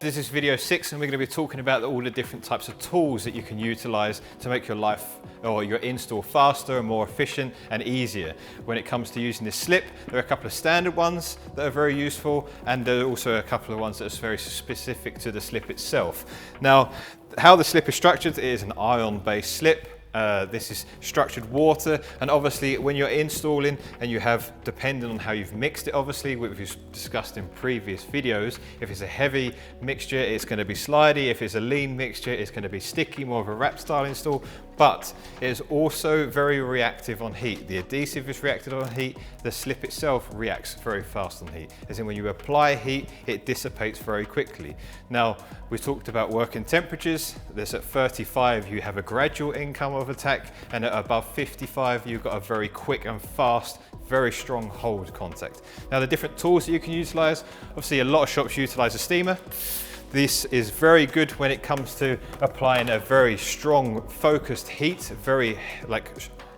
This is video 6 and we're going to be talking about all the different types of tools that you can utilize to make your life or your install faster and more efficient and easier. When it comes to using this slip, there are a couple of standard ones that are very useful, and there are also a couple of ones that are very specific to the slip itself. Now, how the slip is structured, it is an ion-based slip. This is structured water, and obviously when you're installing and you have, depending on how you've mixed it, obviously which we've discussed in previous videos, if it's a heavy mixture it's going to be slidey, if it's a lean mixture it's going to be sticky, more of a wrap style install, but it is also very reactive on heat. The adhesive is reactive on heat, the slip itself reacts very fast on heat, as in when you apply heat it dissipates very quickly. Now, we talked about working temperatures. There's at 35 you have a gradual income of attack, and at above 55 you've got a very quick and fast, very strong hold contact. Now, the different tools that you can utilize, obviously a lot of shops utilize a steamer. This is very good when it comes to applying a very strong focused heat, very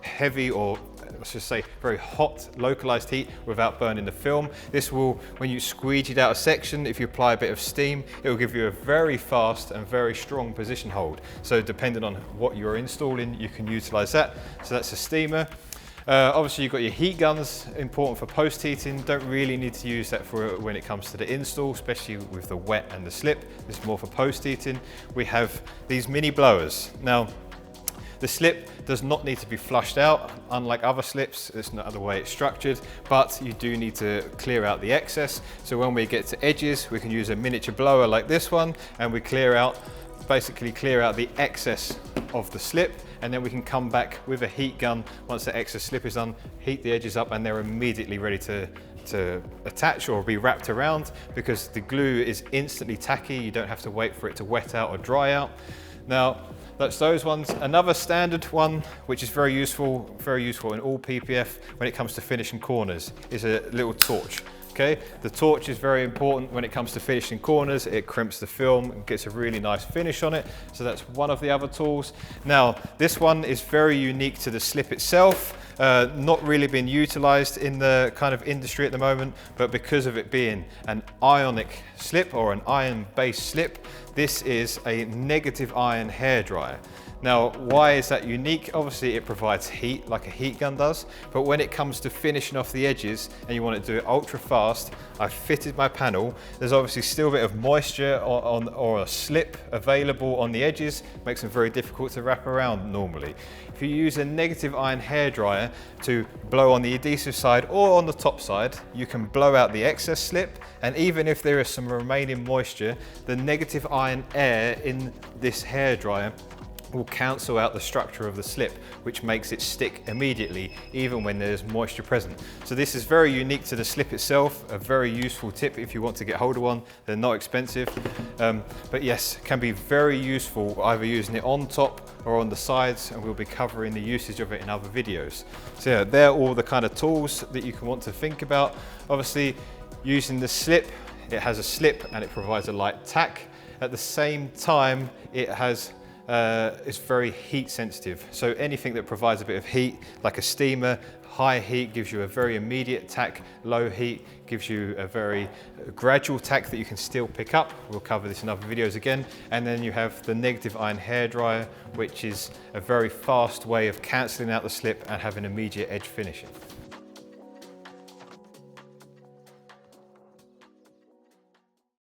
heavy, or let's just say very hot localized heat without burning the film. This will, when you squeegee out a section, if you apply a bit of steam, it will give you a very fast and very strong position hold. So depending on what you're installing, you can utilize that. So that's a steamer. Obviously you've got your heat guns, important for post heating. Don't really need to use that for when it comes to the install, especially with the wet and the slip. This is more for post heating. We have these mini blowers. Now, the slip does not need to be flushed out, unlike other slips. It's not the way it's structured, but you do need to clear out the excess. So when we get to edges, we can use a miniature blower like this one, and we basically clear out the excess of the slip, and then we can come back with a heat gun once the excess slip is done, heat the edges up, and they're immediately ready to attach or be wrapped around, because the glue is instantly tacky. You don't have to wait for it to wet out or dry out. Now, that's those ones. Another standard one, which is very useful in all PPF when it comes to finishing corners, is a little torch. Okay, the torch is very important when it comes to finishing corners. It crimps the film and gets a really nice finish on it. So that's one of the other tools. Now, this one is very unique to the slip itself. Not really being utilized in the kind of industry at the moment, but because of it being an ionic slip or an ion-based slip, this is a negative ion hairdryer. Now, why is that unique? Obviously it provides heat like a heat gun does, but when it comes to finishing off the edges and you want to do it ultra fast, I've fitted my panel. There's obviously still a bit of moisture or a slip available on the edges, makes them very difficult to wrap around normally. If you use a negative ion hairdryer to blow on the adhesive side or on the top side, you can blow out the excess slip, and even if there is some remaining moisture, the negative ion air in this hairdryer will cancel out the structure of the slip, which makes it stick immediately even when there's moisture present. So this is very unique to the slip itself, a very useful tip if you want to get hold of one. They're not expensive, but yes, can be very useful either using it on top or on the sides, and we'll be covering the usage of it in other videos. So yeah, they're all the kind of tools that you can want to think about. Obviously, using the slip, it has a slip and it provides a light tack. At the same time, it's very heat sensitive. So anything that provides a bit of heat, like a steamer, high heat gives you a very immediate tack, low heat gives you a very gradual tack that you can still pick up. We'll cover this in other videos again. And then you have the negative ion hairdryer, which is a very fast way of cancelling out the slip and having immediate edge finishing.